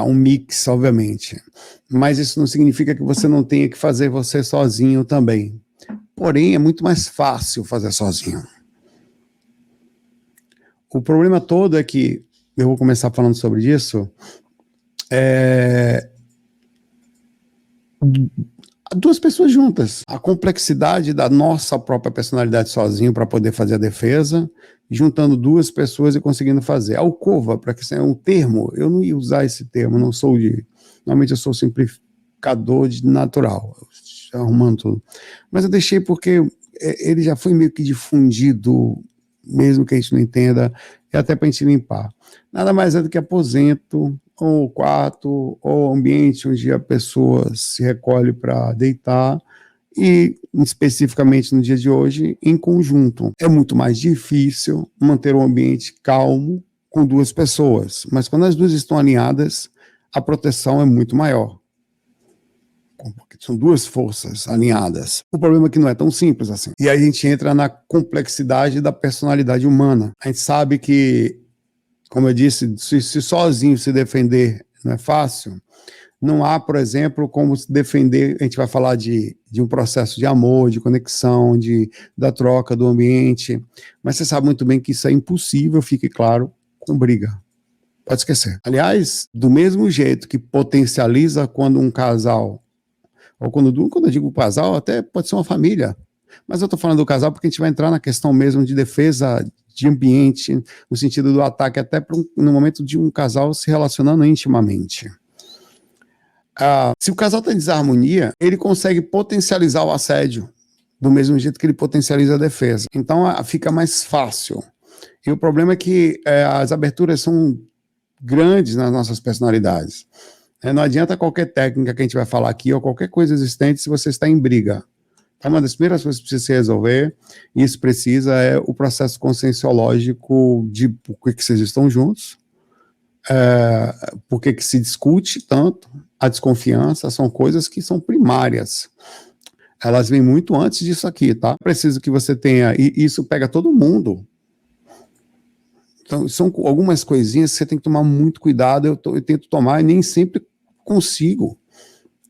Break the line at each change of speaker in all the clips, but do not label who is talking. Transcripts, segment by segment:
um mix, obviamente. Mas isso não significa que você não tenha que fazer você sozinho também. Porém, é muito mais fácil fazer sozinho. O problema todo é que, eu vou começar falando sobre isso, duas pessoas juntas. A complexidade da nossa própria personalidade sozinho para poder fazer a defesa, juntando duas pessoas e conseguindo fazer. Alcova, para que seja um termo, eu não ia usar esse termo, não sou de... Normalmente eu sou simplificador de natural, arrumando tudo. Mas eu deixei porque ele já foi meio que difundido, mesmo que a gente não entenda, e até para a gente limpar. Nada mais é do que aposento, ou quarto, ou ambiente onde a pessoa se recolhe para deitar, e especificamente no dia de hoje, em conjunto. É muito mais difícil manter um ambiente calmo com duas pessoas, mas quando as duas estão alinhadas, a proteção é muito maior. Porque são duas forças alinhadas. O problema é que não é tão simples assim. E aí a gente entra na complexidade da personalidade humana. A gente sabe que, como eu disse, se sozinho se defender não é fácil, não há, por exemplo, como se defender. A gente vai falar de um processo de amor, de conexão, da troca do ambiente, mas você sabe muito bem que isso é impossível, fique claro, com briga. Pode esquecer. Aliás, do mesmo jeito que potencializa quando um casal, ou quando eu digo casal, até pode ser uma família, mas eu estou falando do casal porque a gente vai entrar na questão mesmo de defesa de ambiente, no sentido do ataque, até no momento de um casal se relacionando intimamente. Se o casal está em desarmonia, ele consegue potencializar o assédio, do mesmo jeito que ele potencializa a defesa. Então fica mais fácil. E o problema é que as aberturas são grandes nas nossas personalidades. Não adianta qualquer técnica que a gente vai falar aqui, ou qualquer coisa existente, se você está em briga. Então, uma das primeiras coisas que precisa se resolver, e isso precisa, é o processo conscienciológico de por que vocês estão juntos, por que se discute tanto, a desconfiança, são coisas que são primárias. Elas vêm muito antes disso aqui, tá? Preciso que você tenha, e isso pega todo mundo. Então, são algumas coisinhas que você tem que tomar muito cuidado, eu tento tomar e nem sempre consigo.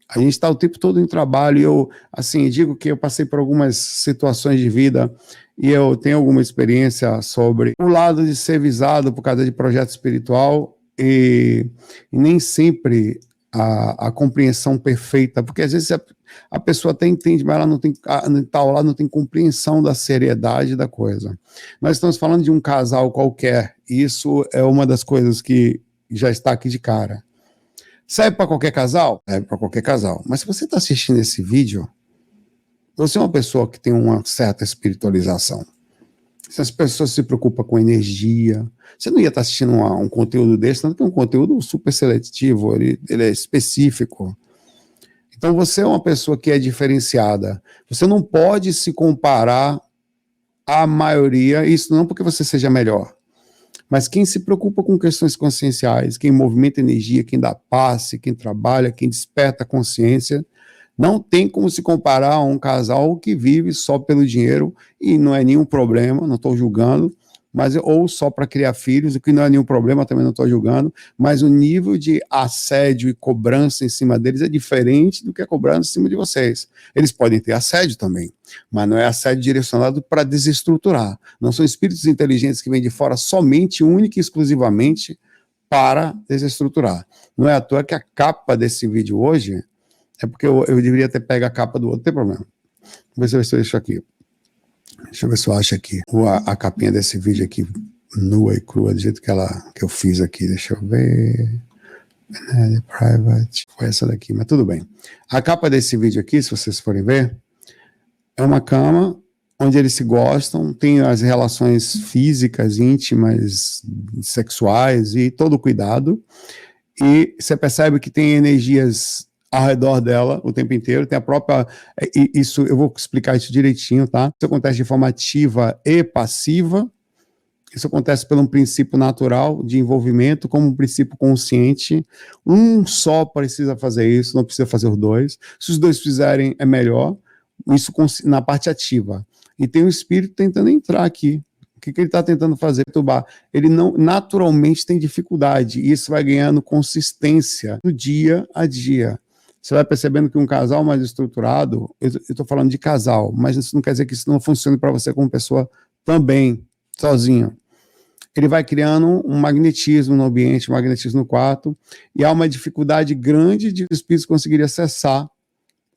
A gente está o tempo todo em trabalho, e eu, assim, digo que eu passei por algumas situações de vida, e eu tenho alguma experiência sobre o lado de ser visado por causa de projeto espiritual, e nem sempre a compreensão perfeita, porque às vezes a pessoa até entende, mas ela não tem, tal lado não tem compreensão da seriedade da coisa. Nós estamos falando de um casal qualquer, e isso é uma das coisas que já está aqui de cara. Serve para qualquer casal? Serve para qualquer casal. Mas se você está assistindo esse vídeo, você é uma pessoa que tem uma certa espiritualização. Se as pessoas se preocupam com energia, você não ia estar assistindo um conteúdo desse, tanto que é um conteúdo super seletivo, ele é específico. Então você é uma pessoa que é diferenciada. Você não pode se comparar à maioria, isso não porque você seja melhor, mas quem se preocupa com questões conscienciais, quem movimenta energia, quem dá passe, quem trabalha, quem desperta a consciência, não tem como se comparar a um casal que vive só pelo dinheiro, e não é nenhum problema, não estou julgando, mas ou só para criar filhos, o que não é nenhum problema, também não estou julgando, mas o nível de assédio e cobrança em cima deles é diferente do que a cobrança em cima de vocês. Eles podem ter assédio também, mas não é assédio direcionado para desestruturar. Não são espíritos inteligentes que vêm de fora somente, única e exclusivamente para desestruturar. Não é à toa que a capa desse vídeo hoje, é porque eu deveria ter pego a capa do outro, não tem problema. Vamos ver se eu deixo aqui. Deixa eu ver se eu acho aqui a capinha desse vídeo aqui, nua e crua, do jeito que eu fiz aqui. Deixa eu ver. Private. Foi essa daqui, mas tudo bem. A capa desse vídeo aqui, se vocês forem ver, é uma cama onde eles se gostam, tem as relações físicas, íntimas, sexuais e todo o cuidado. E você percebe que tem energias ao redor dela o tempo inteiro, tem a própria, isso, eu vou explicar isso direitinho, tá? Isso acontece de forma ativa e passiva, isso acontece por um princípio natural de envolvimento, como um princípio consciente, um só precisa fazer isso, não precisa fazer os dois, se os dois fizerem é melhor, isso na parte ativa, e tem um espírito tentando entrar aqui, que ele está tentando fazer? Perturbar. Ele não naturalmente tem dificuldade, e isso vai ganhando consistência no dia a dia. Você vai percebendo que um casal mais estruturado, eu estou falando de casal, mas isso não quer dizer que isso não funcione para você como pessoa também, sozinho. Ele vai criando um magnetismo no ambiente, um magnetismo no quarto, e há uma dificuldade grande de os espíritos conseguirem acessar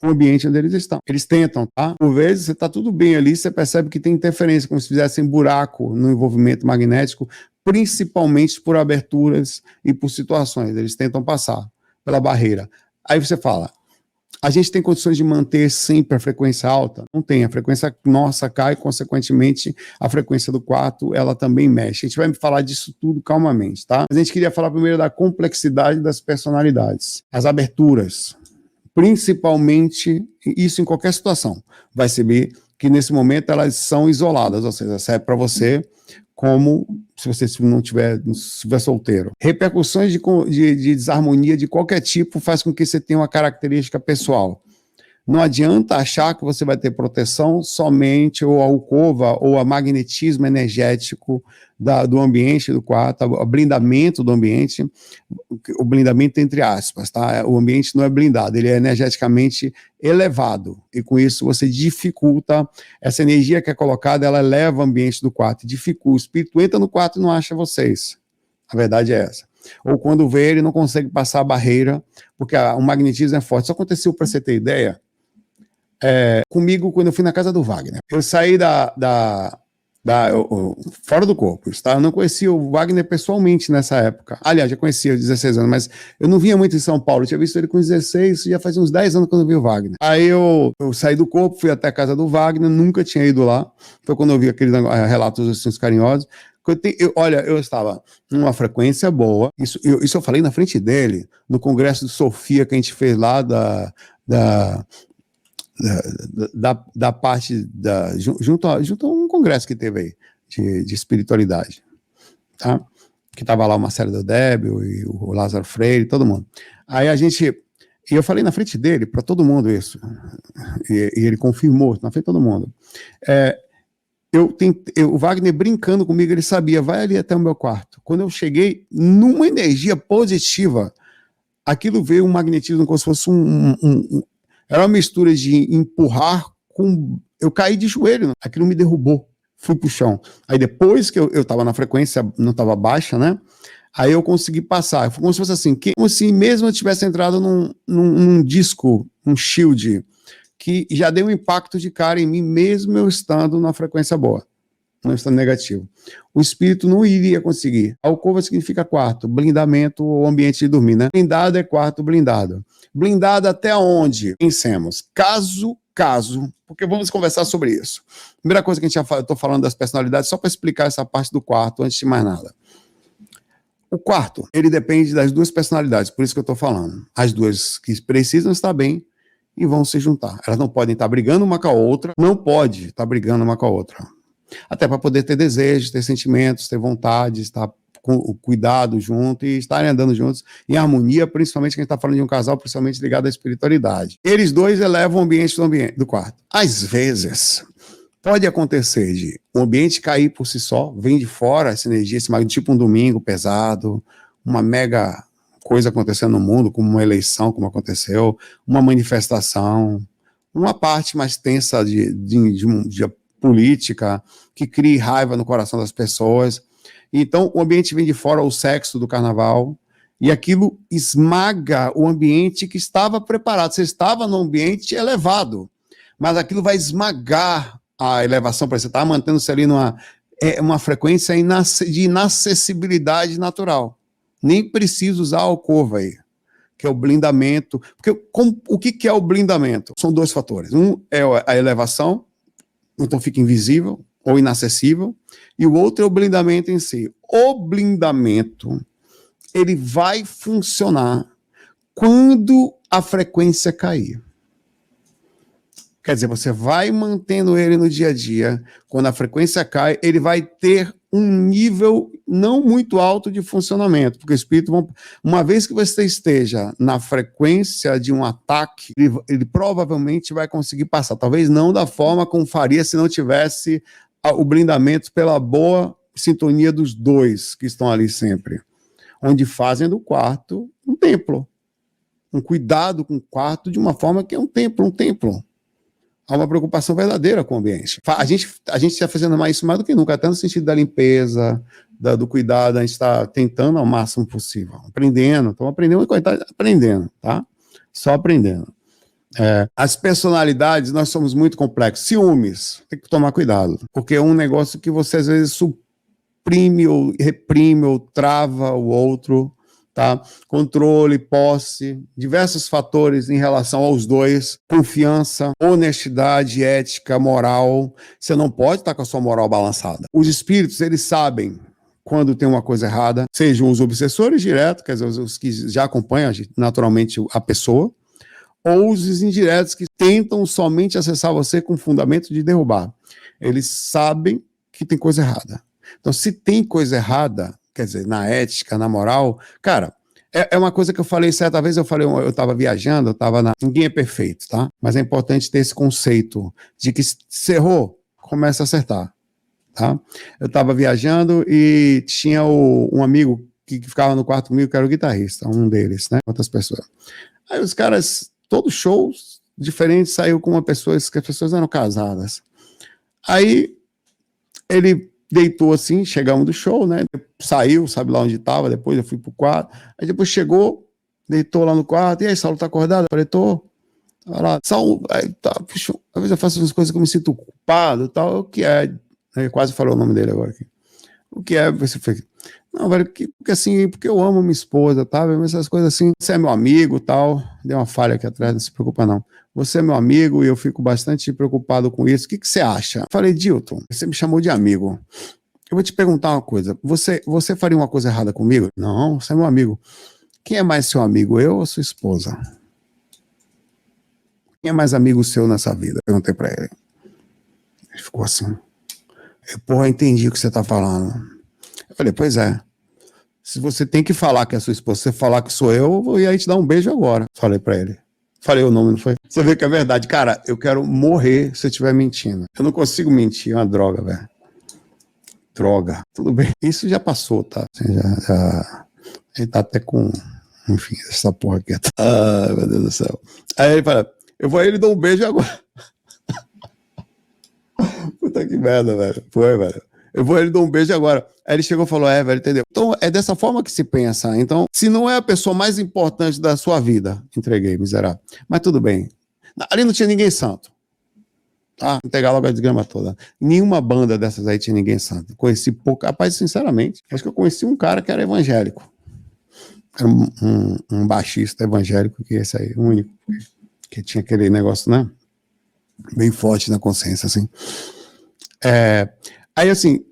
o ambiente onde eles estão. Eles tentam, tá? Por vezes, você está tudo bem ali, você percebe que tem interferência, como se fizessem buraco no envolvimento magnético, principalmente por aberturas e por situações. Eles tentam passar pela barreira. Aí você fala, a gente tem condições de manter sempre a frequência alta? Não tem, a frequência nossa cai, consequentemente, a frequência do quarto, ela também mexe. A gente vai falar disso tudo calmamente, tá? Mas a gente queria falar primeiro da complexidade das personalidades, as aberturas, principalmente, isso em qualquer situação, vai saber que nesse momento elas são isoladas, ou seja, serve para você como se você não tiver solteiro. Repercussões de desarmonia de qualquer tipo faz com que você tenha uma característica pessoal. Não adianta achar que você vai ter proteção somente, ou a alcova, ou a magnetismo energético do ambiente do quarto, o blindamento do ambiente, o blindamento entre aspas, tá? O ambiente não é blindado, ele é energeticamente elevado, e com isso você dificulta, essa energia que é colocada, ela eleva o ambiente do quarto, dificulta, o espírito entra no quarto e não acha vocês, a verdade é essa. Ou quando vê, ele não consegue passar a barreira, porque o magnetismo é forte. Isso aconteceu, para você ter ideia, comigo quando eu fui na casa do Wagner. Eu saí fora do corpo, tá? Eu não conhecia o Wagner pessoalmente nessa época. Aliás, já conhecia aos 16 anos, mas eu não vinha muito em São Paulo. Eu tinha visto ele com 16, já fazia uns 10 anos quando eu vi o Wagner. Aí eu saí do corpo, fui até a casa do Wagner, nunca tinha ido lá. Foi quando eu vi aqueles relatos assim, carinhosos. Olha, eu estava numa frequência boa, isso eu falei na frente dele, no congresso de Sofia que a gente fez lá da parte junto a um congresso que teve aí de espiritualidade, tá? Que estava lá o Marcelo Deldébio e o Lázaro Freire, todo mundo. Aí e eu falei na frente dele, para todo mundo isso, e ele confirmou na frente de todo mundo. O Wagner brincando comigo, ele sabia, vai ali até o meu quarto. Quando eu cheguei, numa energia positiva, aquilo veio um magnetismo como se fosse era uma mistura de empurrar com... Eu caí de joelho, aquilo me derrubou, fui pro chão. Aí depois que eu estava na frequência, não estava baixa, né? Aí eu consegui passar. Foi como se fosse assim, como se mesmo eu tivesse entrado num disco, um shield, que já deu um impacto de cara em mim, mesmo eu estando na frequência boa, não estando negativo. O espírito não iria conseguir. Alcova significa quarto, blindamento ou ambiente de dormir, né? Blindado é quarto blindado. Blindado até onde? Pensemos. Caso, porque vamos conversar sobre isso. Primeira coisa que eu estou falando das personalidades, só para explicar essa parte do quarto, antes de mais nada. O quarto, ele depende das duas personalidades, por isso que eu estou falando. As duas que precisam estar bem e vão se juntar. Elas não podem estar brigando uma com a outra, não pode estar brigando uma com a outra. Até para poder ter desejos, ter sentimentos, ter vontade, estar com cuidado junto e estarem andando juntos em harmonia, principalmente quem está falando de um casal, principalmente ligado à espiritualidade. Eles dois elevam o ambiente do quarto. Às vezes, pode acontecer de o ambiente cair por si só, vem de fora essa energia, tipo um domingo pesado, uma mega coisa acontecendo no mundo, como uma eleição, como aconteceu, uma manifestação, uma parte mais tensa de política, que crie raiva no coração das pessoas. Então, o ambiente vem de fora, o sexo do carnaval, e aquilo esmaga o ambiente que estava preparado. Você estava num ambiente elevado, mas aquilo vai esmagar a elevação, para você estar mantendo-se ali uma frequência de inacessibilidade natural. Nem precisa usar a alcova aí, que é o blindamento. Porque o que é o blindamento? São dois fatores. Um é a elevação, então fica invisível ou inacessível, e o outro é o blindamento em si. O blindamento, ele vai funcionar quando a frequência cair. Quer dizer, você vai mantendo ele no dia a dia, quando a frequência cai, ele vai ter um nível não muito alto de funcionamento, porque o espírito, uma vez que você esteja na frequência de um ataque, ele provavelmente vai conseguir passar, talvez não da forma como faria se não tivesse o blindamento pela boa sintonia dos dois que estão ali sempre, onde fazem do quarto um templo, um cuidado com o quarto de uma forma que é um templo. Há uma preocupação verdadeira com o ambiente. A gente está fazendo isso mais do que nunca, até no sentido da limpeza, do cuidado, a gente está tentando ao máximo possível, aprendendo, tá? Só aprendendo. As personalidades, nós somos muito complexos. Ciúmes, tem que tomar cuidado, porque é um negócio que você às vezes suprime ou reprime ou trava o outro, tá? Controle, posse, diversos fatores em relação aos dois, confiança, honestidade, ética, moral. Você não pode estar com a sua moral balançada. Os espíritos, eles sabem quando tem uma coisa errada, sejam os obsessores diretos, quer dizer, os que já acompanham naturalmente a pessoa, ou os indiretos que tentam somente acessar você com o fundamento de derrubar. Eles sabem que tem coisa errada. Então, se tem coisa errada, quer dizer, na ética, na moral, cara, é uma coisa que eu falei certa vez, eu estava viajando, ninguém é perfeito, tá? Mas é importante ter esse conceito de que se errou, começa a acertar, tá? Eu estava viajando e tinha um amigo que ficava no quarto comigo, que era o guitarrista, um deles, né? Outras pessoas. Aí os caras, todos shows diferentes, saiu com uma pessoa, que as pessoas eram casadas. Aí ele deitou assim, chegamos do show, né? Saiu, sabe lá onde estava, depois eu fui pro quarto. Aí depois chegou, deitou lá no quarto. E aí, Saulo, tá acordado? Eu falei, tô. Lá, Saulo, aí, tá, puxa, às vezes eu faço umas coisas que eu me sinto culpado e tal. O que é? Eu quase falei o nome dele agora aqui. O que é? Você fez. Não, velho, porque assim, porque eu amo minha esposa, tá? Mas essas coisas assim, você é meu amigo, tal. Deu uma falha aqui atrás, não se preocupa não. Você é meu amigo e eu fico bastante preocupado com isso. O que você acha? Eu falei, Dilton, você me chamou de amigo. Eu vou te perguntar uma coisa. Você faria uma coisa errada comigo? Não, você é meu amigo. Quem é mais seu amigo, eu ou sua esposa? Quem é mais amigo seu nessa vida? Perguntei pra ele. Ele ficou assim. Porra, entendi o que você tá falando. Eu falei, pois é. Se você tem que falar que é sua esposa, se você falar que sou eu ia aí te dar um beijo agora. Falei pra ele. Falei o nome, não foi? Você vê que é verdade. Cara, eu quero morrer se eu estiver mentindo. Eu não consigo mentir, é uma droga, velho. Droga. Tudo bem. Isso já passou, tá? Ele tá até com... Enfim, essa porra aqui. Ah, meu Deus do céu. Aí ele fala, eu vou aí ele dar um beijo agora. Puta que merda, velho. Foi, velho. Eu vou ele dar um beijo agora. Aí ele chegou e falou, velho, entendeu? Então, é dessa forma que se pensa. Então, se não é a pessoa mais importante da sua vida, entreguei, miserável. Mas tudo bem. Ali não tinha ninguém santo. Tá? Vou pegar logo a desgrama toda. Nenhuma banda dessas aí tinha ninguém santo. Conheci pouco. Rapaz, sinceramente, acho que eu conheci um cara que era evangélico. Era um baixista evangélico, que esse aí, o único. Que tinha aquele negócio, né? Bem forte na consciência, assim. Aí, assim,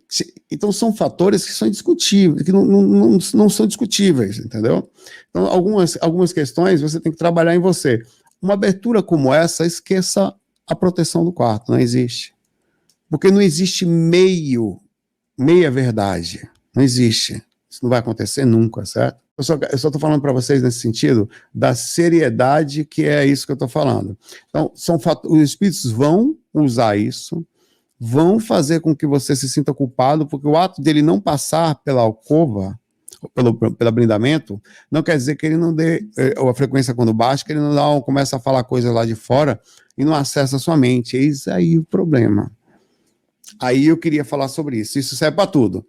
então são fatores que são indiscutíveis, que não são discutíveis, entendeu? Então, algumas questões você tem que trabalhar em você. Uma abertura como essa, esqueça a proteção do quarto, não existe. Porque não existe meia verdade. Não existe. Isso não vai acontecer nunca, certo? Eu só estou falando para vocês nesse sentido da seriedade que é isso que eu estou falando. Então, os espíritos vão usar isso, vão fazer com que você se sinta culpado, porque o ato dele não passar pela alcova, pelo blindamento, não quer dizer que ele não dê, ou a frequência quando baixa, que ele não começa a falar coisas lá de fora e não acessa a sua mente. Eis aí o problema. Aí eu queria falar sobre isso. Isso serve para tudo.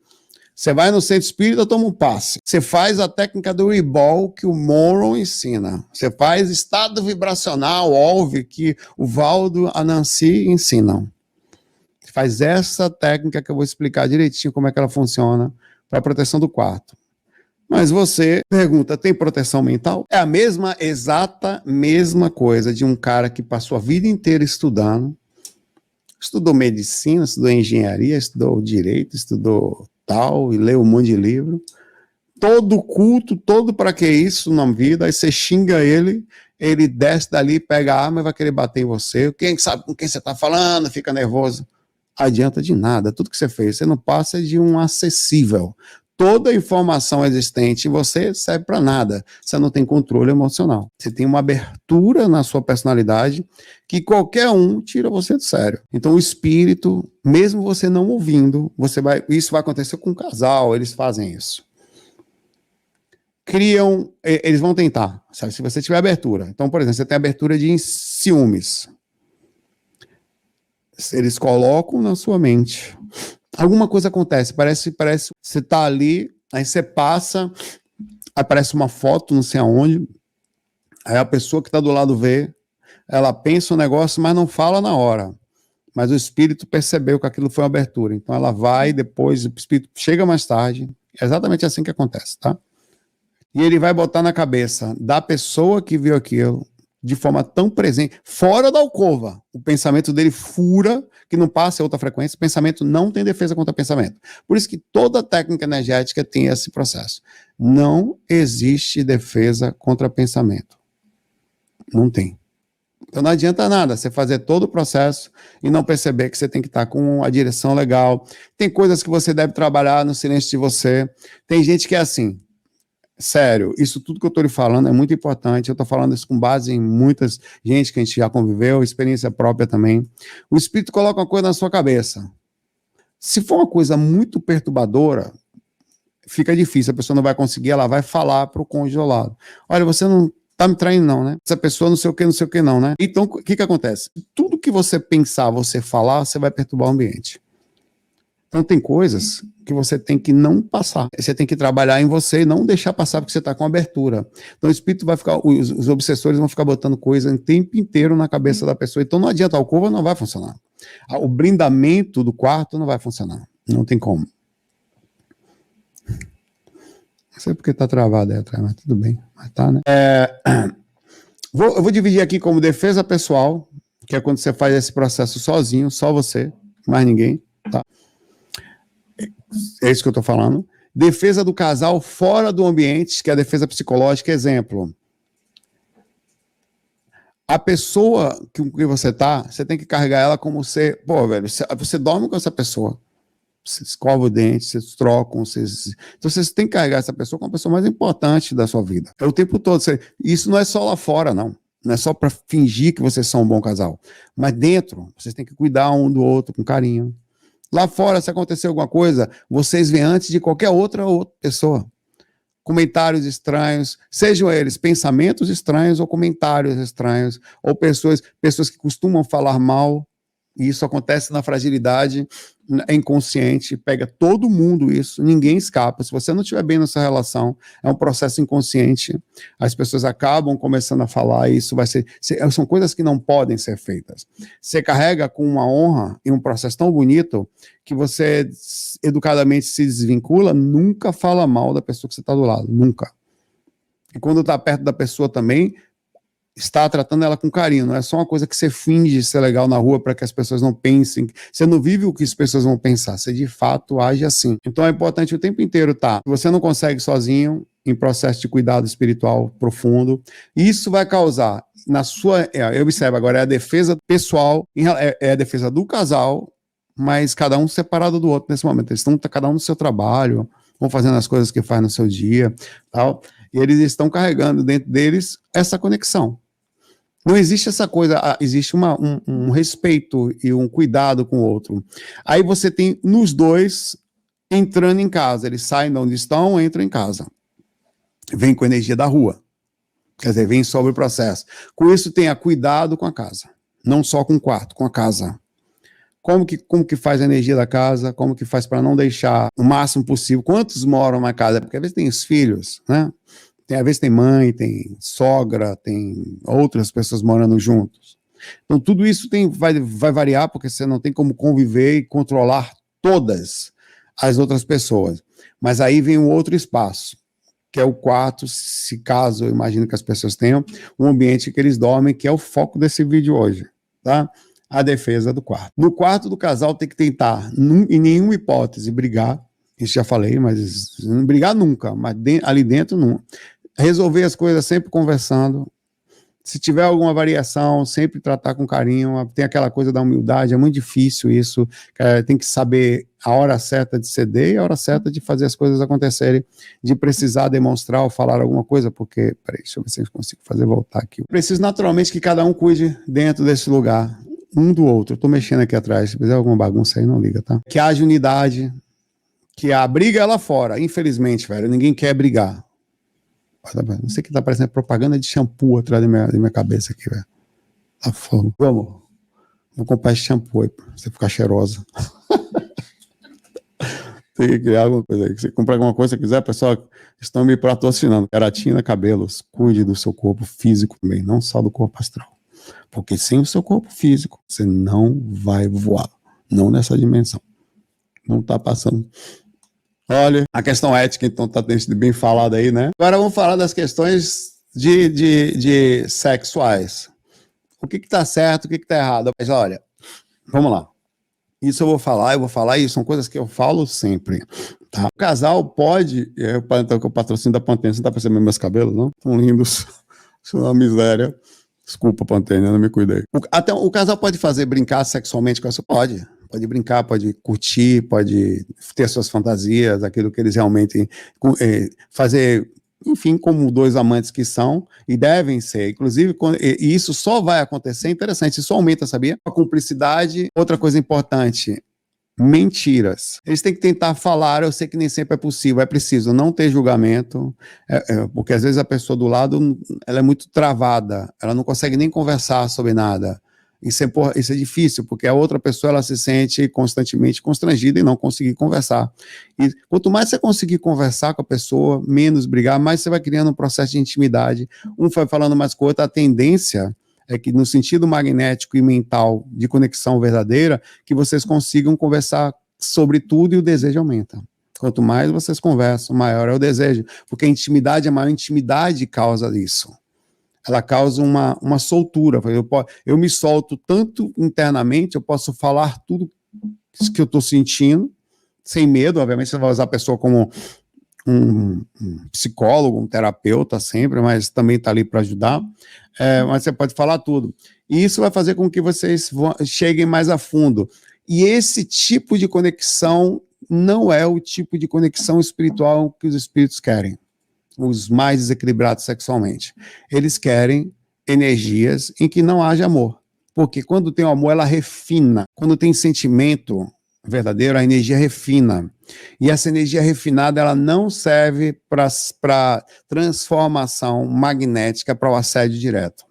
Você vai no centro espírita, toma um passe. Você faz a técnica do Ebol que o Monroe ensina. Você faz estado vibracional, ouve, que o Valdo, a Nancy ensinam. Você faz essa técnica que eu vou explicar direitinho como é que ela funciona para a proteção do quarto. Mas você pergunta, tem proteção mental? É a exata mesma coisa de um cara que passou a vida inteira estudando, estudou medicina, estudou engenharia, estudou direito, estudou tal, e leu um monte de livro, todo culto, todo para que isso na vida, aí você xinga ele desce dali, pega a arma e vai querer bater em você, quem sabe com quem você está falando, fica nervoso, adianta de nada, tudo que você fez, você não passa de um acessível, toda a informação existente em você serve para nada. Você não tem controle emocional. Você tem uma abertura na sua personalidade que qualquer um tira você do sério. Então o espírito, mesmo você não ouvindo, isso vai acontecer com um casal, eles fazem isso. Eles vão tentar, sabe? Se você tiver abertura. Então, por exemplo, você tem abertura de ciúmes. Eles colocam na sua mente. Alguma coisa acontece, parece você tá ali, aí você passa, aparece uma foto, não sei aonde, aí a pessoa que está do lado vê, ela pensa o negócio, mas não fala na hora. Mas o espírito percebeu que aquilo foi uma abertura. Então ela vai, depois o espírito chega mais tarde. É exatamente assim que acontece, tá? E ele vai botar na cabeça da pessoa que viu aquilo, de forma tão presente, fora da alcova. O pensamento dele fura, que não passa a outra frequência. O pensamento não tem defesa contra pensamento. Por isso que toda técnica energética tem esse processo. Não existe defesa contra pensamento. Não tem. Então não adianta nada você fazer todo o processo e não perceber que você tem que estar com a direção legal. Tem coisas que você deve trabalhar no silêncio de você. Tem gente que é assim. Sério, isso tudo que eu estou lhe falando é muito importante. Eu estou falando isso com base em muitas gente que a gente já conviveu, experiência própria também. O espírito coloca uma coisa na sua cabeça. Se for uma coisa muito perturbadora, fica difícil, a pessoa não vai conseguir, ela vai falar para o cônjuge ao lado. Olha, você não tá me traindo não, né? Essa pessoa não sei o que não, né? Então, o que acontece? Tudo que você pensar, você falar, você vai perturbar o ambiente. Então tem coisas que você tem que não passar. Você tem que trabalhar em você e não deixar passar porque você está com abertura. Então o espírito vai ficar, os obsessores vão ficar botando coisa o tempo inteiro na cabeça da pessoa. Então não adianta, a alcova não vai funcionar. O blindamento do quarto não vai funcionar. Não tem como. Não sei porque está travado aí atrás, mas tudo bem. Mas tá, né? Eu vou dividir aqui como defesa pessoal, que é quando você faz esse processo sozinho, só você, mais ninguém, tá? É isso que eu estou falando. Defesa do casal fora do ambiente, que é a defesa psicológica. Exemplo. A pessoa que você tá, você tem que carregar ela como você... Pô, velho, você dorme com essa pessoa. Você escova o dente, vocês trocam, então vocês têm que carregar essa pessoa como a pessoa mais importante da sua vida. É o tempo todo. Isso não é só lá fora, não. Não é só para fingir que vocês são um bom casal. Mas dentro, vocês têm que cuidar um do outro com carinho. Lá fora, se acontecer alguma coisa, vocês veem antes de qualquer outra pessoa. Comentários estranhos, sejam eles pensamentos estranhos ou comentários estranhos, ou pessoas que costumam falar mal, e isso acontece na fragilidade, é inconsciente, pega todo mundo isso, ninguém escapa. Se você não estiver bem nessa relação, é um processo inconsciente, as pessoas acabam começando a falar, e isso vai ser, são coisas que não podem ser feitas. Você carrega com uma honra e um processo tão bonito que você educadamente se desvincula, nunca fala mal da pessoa que você está do lado, nunca. E quando está perto da pessoa também, está tratando ela com carinho, não é só uma coisa que você finge ser legal na rua para que as pessoas não pensem, você não vive o que as pessoas vão pensar, você de fato age assim. Então é importante o tempo inteiro, tá? Se você não consegue sozinho, em processo de cuidado espiritual profundo, isso vai causar na sua, observa agora, é a defesa pessoal, é a defesa do casal, mas cada um separado do outro nesse momento, eles estão cada um no seu trabalho, vão fazendo as coisas que faz no seu dia, tal, e eles estão carregando dentro deles essa conexão. Não existe essa coisa, existe um respeito e um cuidado com o outro. Aí você tem nos dois entrando em casa, eles saem de onde estão, entram em casa. Vem com a energia da rua, quer dizer, vem sobre o processo. Com isso tenha cuidado com a casa, não só com o quarto, com a casa. Como que faz a energia da casa, como que faz para não deixar o máximo possível. Quantos moram na casa? Porque às vezes tem os filhos, né? Às vezes tem mãe, tem sogra, tem outras pessoas morando juntos. Então tudo isso vai variar, porque você não tem como conviver e controlar todas as outras pessoas. Mas aí vem um outro espaço, que é o quarto, se caso, eu imagino que as pessoas tenham, um ambiente que eles dormem, que é o foco desse vídeo hoje, tá? A defesa do quarto. No quarto do casal tem que tentar, em nenhuma hipótese, brigar, isso já falei, mas não brigar nunca, mas ali dentro não. Resolver as coisas sempre conversando, Se tiver alguma variação, sempre tratar com carinho. Tem aquela coisa da humildade, é muito difícil isso. Tem que saber a hora certa de ceder e a hora certa de fazer as coisas acontecerem, de precisar demonstrar ou falar alguma coisa, porque, peraí, deixa eu ver se eu consigo fazer voltar aqui. Preciso naturalmente que cada um cuide dentro desse lugar, um do outro. Eu tô mexendo aqui atrás, se fizer alguma bagunça aí, não liga, tá? Que haja unidade, que a briga é lá fora. Infelizmente, velho, ninguém quer brigar. Não sei o que tá parecendo propaganda de shampoo atrás da minha cabeça aqui, velho. Tá fogo. Vamos. Vou comprar esse shampoo aí, pra você ficar cheirosa. Tem que criar alguma coisa aí. Se você comprar alguma coisa que quiser, pessoal, estão me patrocinando. Keratina Cabelos, cuide do seu corpo físico também, não só do corpo astral. Porque sem o seu corpo físico, você não vai voar. Não nessa dimensão. Não tá passando. Olha, a questão ética, então, tá sendo bem falada aí, né? Agora vamos falar das questões de sexuais. O que tá certo, o que tá errado? Mas olha, vamos lá. Isso eu vou falar, e são coisas que eu falo sempre. Tá? O casal pode... Então, que o patrocínio da Pantene, você não tá percebendo meus cabelos, não? Tão lindos. Isso é uma miséria. Desculpa, Pantene, eu não me cuidei. Até o casal pode brincar sexualmente com a sua... Pode brincar, pode curtir, pode ter suas fantasias, aquilo que eles realmente fazer, enfim, como dois amantes que são e devem ser. Inclusive, e isso só vai acontecer, interessante, isso aumenta, sabia? A cumplicidade, outra coisa importante, mentiras. Eles têm que tentar falar, eu sei que nem sempre é possível, é preciso não ter julgamento, porque às vezes a pessoa do lado, ela é muito travada, ela não consegue nem conversar sobre nada. Isso é difícil, porque a outra pessoa ela se sente constantemente constrangida em não conseguir conversar. E quanto mais você conseguir conversar com a pessoa, menos brigar, mais você vai criando um processo de intimidade. Um vai falando mais com o outro, a tendência é que no sentido magnético e mental de conexão verdadeira, que vocês consigam conversar sobre tudo e o desejo aumenta. Quanto mais vocês conversam, maior é o desejo, porque a intimidade, a maior intimidade causa isso. Ela causa uma soltura. Eu me solto tanto internamente, eu posso falar tudo que eu estou sentindo, sem medo. Obviamente, você vai usar a pessoa como um psicólogo, um terapeuta sempre, mas também está ali para ajudar. Mas você pode falar tudo. E isso vai fazer com que vocês cheguem mais a fundo. E esse tipo de conexão não é o tipo de conexão espiritual que os espíritos querem. Os mais desequilibrados sexualmente. Eles querem energias em que não haja amor. Porque quando tem o amor, ela refina. Quando tem sentimento verdadeiro, a energia refina. E essa energia refinada, ela não serve para transformação magnética para o assédio direto.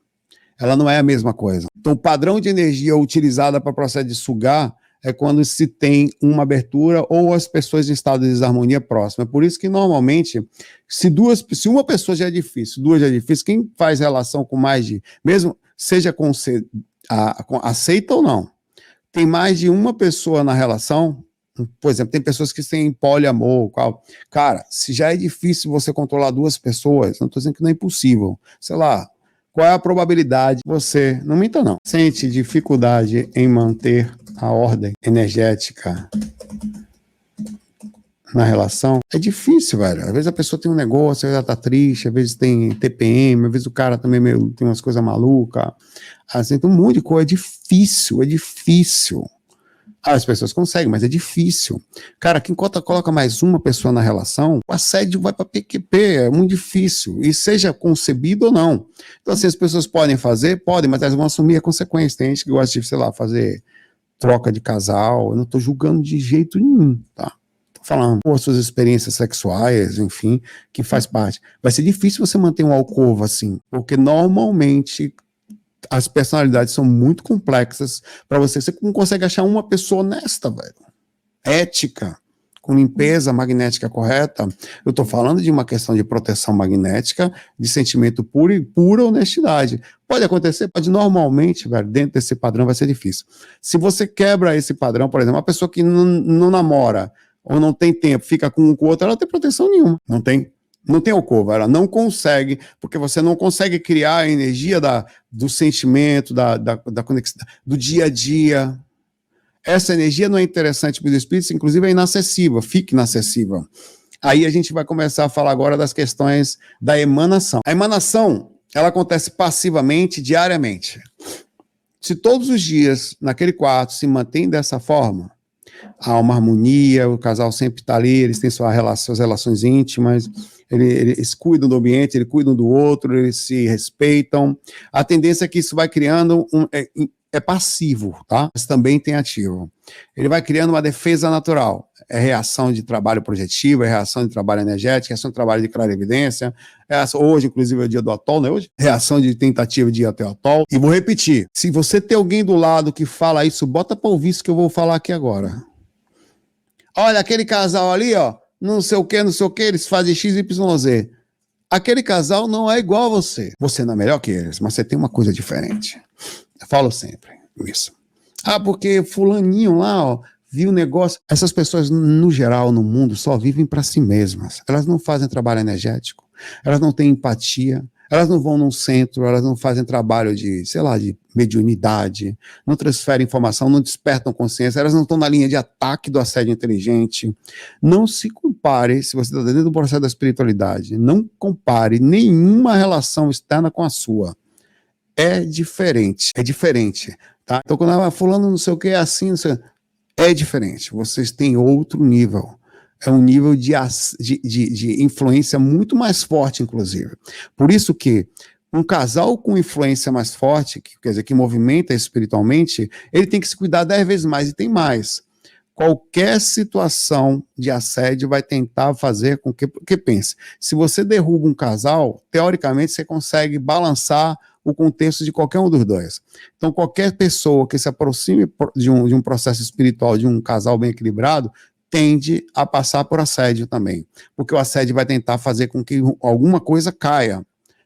Ela não é a mesma coisa. Então, o padrão de energia utilizada para o processo de sugar é quando se tem uma abertura ou as pessoas em estado de desarmonia próxima. É por isso que, normalmente, se uma pessoa já é difícil, duas já é difícil, quem faz relação com mais de... Mesmo seja aceita ou não, tem mais de uma pessoa na relação, por exemplo, tem pessoas que têm poliamor, cara, se já é difícil você controlar duas pessoas, não estou dizendo que não é impossível, sei lá, qual é a probabilidade você, não minta não, sente dificuldade em manter a ordem energética na relação? É difícil, velho. Às vezes a pessoa tem um negócio, às vezes ela tá triste, às vezes tem TPM, às vezes o cara também tem umas coisas malucas, assim, tem um monte de coisa. É difícil. As pessoas conseguem, mas é difícil. Cara, quem coloca mais uma pessoa na relação, o assédio vai para PQP, é muito difícil, e seja concebido ou não. Então, assim, as pessoas podem fazer, mas elas vão assumir a consequência. Tem gente que gosta de, sei lá, fazer troca de casal, eu não estou julgando de jeito nenhum, tá? Tô falando por suas experiências sexuais, enfim, que faz parte. Vai ser difícil você manter um alcova assim, porque normalmente as personalidades são muito complexas para você. Você não consegue achar uma pessoa honesta, velho. Ética, com limpeza magnética correta. Eu estou falando de uma questão de proteção magnética, de sentimento puro e pura honestidade. Pode acontecer? Pode. Normalmente, velho, dentro desse padrão vai ser difícil. Se você quebra esse padrão, por exemplo, uma pessoa que não namora ou não tem tempo, fica com um com o outro, ela não tem proteção nenhuma. Não tem alcova, ela não consegue, porque você não consegue criar a energia do sentimento, da conexão, do dia a dia. Essa energia não é interessante para os espíritos, inclusive é inacessível, fica inacessível. Aí a gente vai começar a falar agora das questões da emanação. A emanação ela acontece passivamente, diariamente. Se todos os dias, naquele quarto, se mantém dessa forma, há uma harmonia, o casal sempre está ali, eles têm suas relações íntimas, eles cuidam do ambiente, eles cuidam do outro, eles se respeitam. A tendência é que isso vai criando é passivo, tá? Mas também tem ativo. Ele vai criando uma defesa natural. É reação de trabalho projetivo, é reação de trabalho energético, é reação de trabalho de clarividência. Hoje, inclusive, é o dia do atol, não é hoje? Reação de tentativa de ir até o atol. E vou repetir, se você tem alguém do lado que fala isso, bota para ouvir isso que eu vou falar aqui agora. Olha, aquele casal ali, ó, não sei o que, eles fazem X, Y, Z. Aquele casal não é igual a você. Você não é melhor que eles, mas você tem uma coisa diferente. Eu falo sempre isso. Ah, porque fulaninho lá, ó, viu o negócio. Essas pessoas, no geral, no mundo, só vivem para si mesmas. Elas não fazem trabalho energético, elas não têm empatia, elas não vão num centro, elas não fazem trabalho de, sei lá, de mediunidade, não transferem informação, não despertam consciência, elas não estão na linha de ataque do assédio inteligente. Não se compare, se você está dentro do processo da espiritualidade, não compare nenhuma relação externa com a sua. É diferente, tá? Então, quando ela fulano não sei o que, é assim, não sei, é diferente. Vocês têm outro nível. É um nível de influência muito mais forte, inclusive. Por isso que um casal com influência mais forte, quer dizer, que movimenta espiritualmente, ele tem que se cuidar 10 vezes mais, e tem mais. Qualquer situação de assédio vai tentar fazer com que... Porque pense, se você derruba um casal, teoricamente você consegue balançar o contexto de qualquer um dos dois. Então, qualquer pessoa que se aproxime de um processo espiritual, de um casal bem equilibrado, tende a passar por assédio também. Porque o assédio vai tentar fazer com que alguma coisa caia,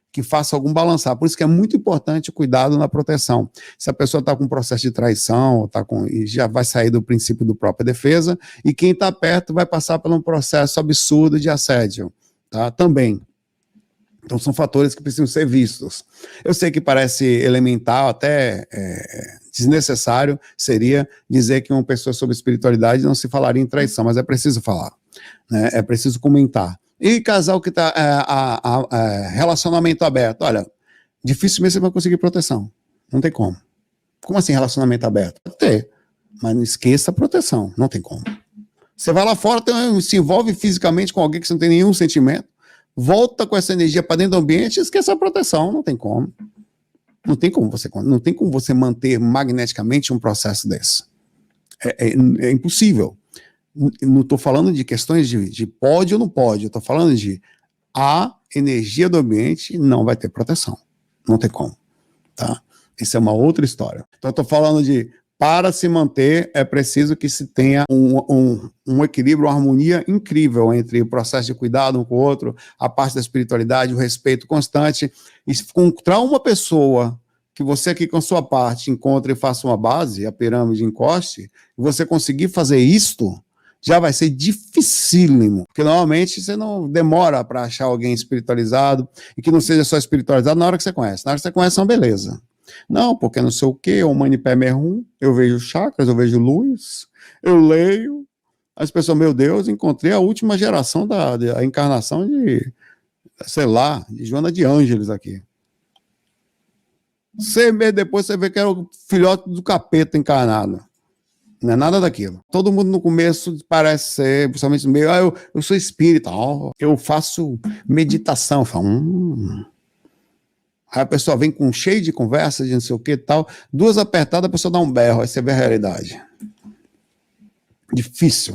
que faça algum balançar. Por isso que é muito importante o cuidado na proteção. Se a pessoa está com um processo de traição, e já vai sair do princípio do própria defesa, e quem está perto vai passar por um processo absurdo de assédio, tá? Também. Então, são fatores que precisam ser vistos. Eu sei que parece elemental, até desnecessário, seria dizer que uma pessoa sobre espiritualidade não se falaria em traição, mas é preciso falar, né? É preciso comentar. E casal que está relacionamento aberto, olha, dificilmente você vai conseguir proteção. Não tem como. Como assim relacionamento aberto? Pode ter, mas não esqueça a proteção. Não tem como. Você vai lá fora, se envolve fisicamente com alguém que você não tem nenhum sentimento, volta com essa energia para dentro do ambiente e esqueça a proteção. Não tem como. Não tem como você manter magneticamente um processo desse. É impossível. Não estou falando de questões de pode ou não pode, eu estou falando de a energia do ambiente não vai ter proteção. Não tem como. Tá? Isso é uma outra história. Então, eu estou falando de para se manter, é preciso que se tenha um equilíbrio, uma harmonia incrível entre o processo de cuidado um com o outro, a parte da espiritualidade, o respeito constante. E se encontrar uma pessoa que você aqui com a sua parte encontre e faça uma base, a pirâmide encoste, e você conseguir fazer isto, já vai ser dificílimo, porque normalmente você não demora para achar alguém espiritualizado, e que não seja só espiritualizado na hora que você conhece. Na hora que você conhece é uma beleza. Não, porque não sei o quê, o manipé merrum, eu vejo chakras, eu vejo luz, eu leio. As pessoas, meu Deus, encontrei a última geração da encarnação de, sei lá, de Joana de Ângeles aqui. 6 meses depois você vê que era o filhote do capeta encarnado. Não é nada daquilo. Todo mundo no começo parece ser, principalmente no meio, eu sou espírita, eu faço meditação. Eu falo, Aí a pessoa vem com cheio de conversa, de não sei o que e tal, 2 apertadas, a pessoa dá um berro, aí você vê a realidade. Difícil.